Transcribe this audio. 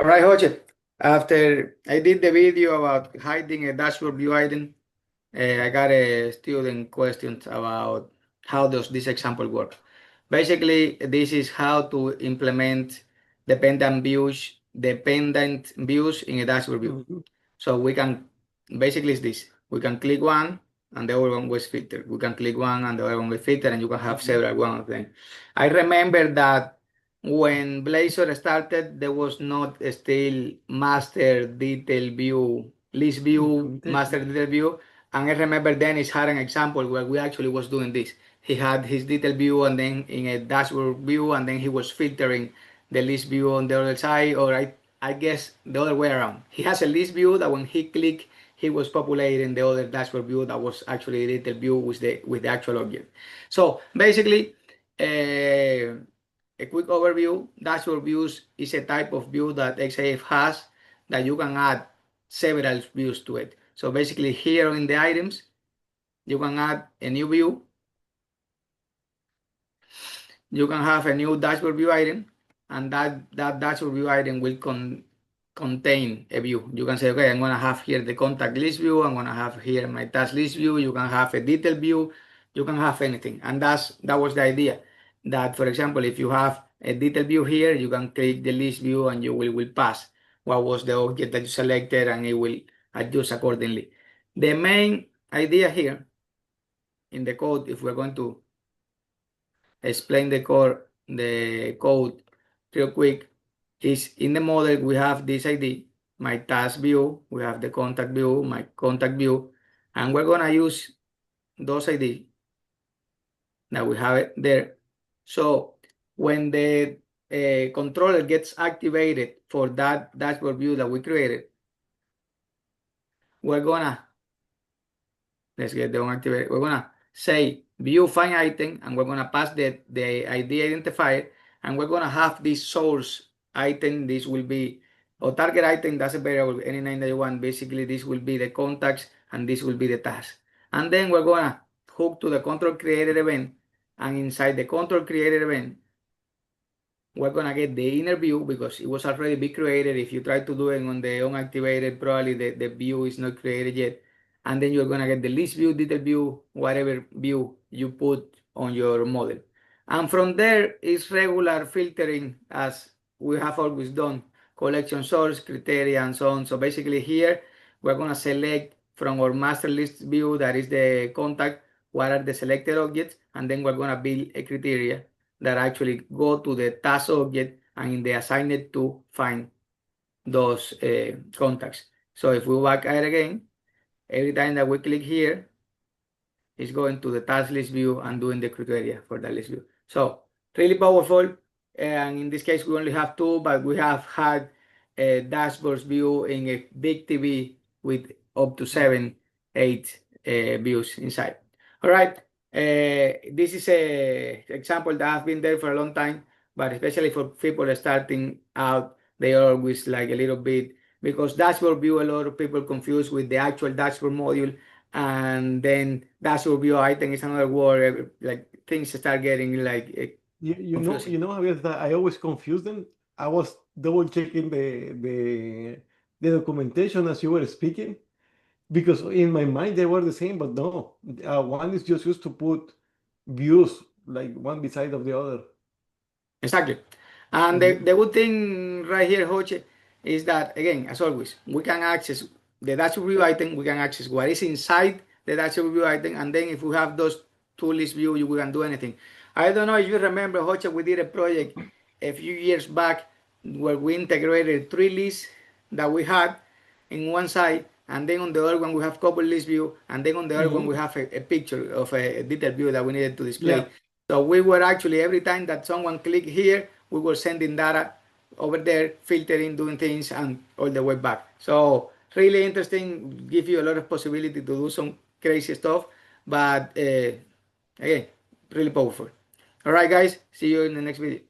All right, Jose. After I did the video about hiding a dashboard view item, I got a student questions about how does this example work. Basically, this is how to implement dependent views in a dashboard view. Mhm. So we can basically it's this. We can click one and the other one was filtered. We can click one and the other one was filtered, and you can have several one of them. I remember that when Blazor started, there was not still master detail view, list view, master Implementation. detail view. And I remember Dennis had an example where we actually was doing this. He had his detail view and then in a dashboard view, and then he was filtering the list view on the other side, or I guess the other way around. He has a list view that when he clicked, he was populating the other dashboard view that was actually a detail view with the actual object. So basically, a quick overview, dashboard views is a type of view that XAF has that you can add several views to it. So basically here in the items, you can add a new view. You can have a new dashboard view item, and that dashboard view item will contain a view. You can say, okay, I'm gonna have here the contact list view, I'm gonna have here my task list view, you can have a detail view, you can have anything. And that was the idea. That for example, if you have a detail view here, you can click the list view and you will pass what was the object that you selected, and it will adjust accordingly. The main idea here in the code, if we're going to explain the code real quick, is in the model we have this ID, my task view, we have the contact view, my contact view, and we're gonna use those ID that we have it there. So when the controller gets activated for that dashboard view that we created, we're gonna let's get the one activated. We're gonna say view find item, and we're gonna pass the ID identifier, and we're gonna have this source item. This will be or target item, that's a variable, any name that you want. Basically, this will be the contacts, and this will be the task. And then we're gonna hook to the control created event, and inside the control created event, we're gonna get the inner view because it was already be created. If you try to do it on the unactivated, probably the view is not created yet. And then you're gonna get the list view, detail view, whatever view you put on your model. And from there is regular filtering as we have always done, collection source, criteria, and so on. So basically here, we're gonna select from our master list view, that is the contact, what are the selected objects, and then we're gonna build a criteria that actually go to the task object and in the assigned to find those contacts. So if we back out again, every time that we click here, it's going to the task list view and doing the criteria for that list view. So really powerful. And in this case, we only have two, but we have had a dashboards view in a big TV with up to 7, 8 views inside. All right. This is a example that has been there for a long time, but especially for people starting out, they always like a little bit because dashboard view, a lot of people confuse with the actual dashboard module, and then dashboard view item is another word. Like things start getting like confusing. Javier, that I always confuse them. I was double checking the documentation as you were speaking because in my mind they were the same, but no. One is just used to put views like one beside of the other. Exactly. And Mhm. the good thing right here, Hoche, is that again, as always, we can access the dashboard view item, we can access what is inside the dashboard view item, and then if we have those two list view, we can do anything. I don't know if you remember, Hoche, we did a project a few years back where we integrated three lists that we had in one side, and then on the other one we have couple list view, and then on the other one we Mhm. have a picture of a detailed view that we needed to Yeah. display. So we were actually, every time that someone clicked here, we were sending data over there, filtering, doing things, and all the way back. So really interesting, give you a lot of possibility to do some crazy stuff, but again, really powerful. All right, guys, see you in the next video.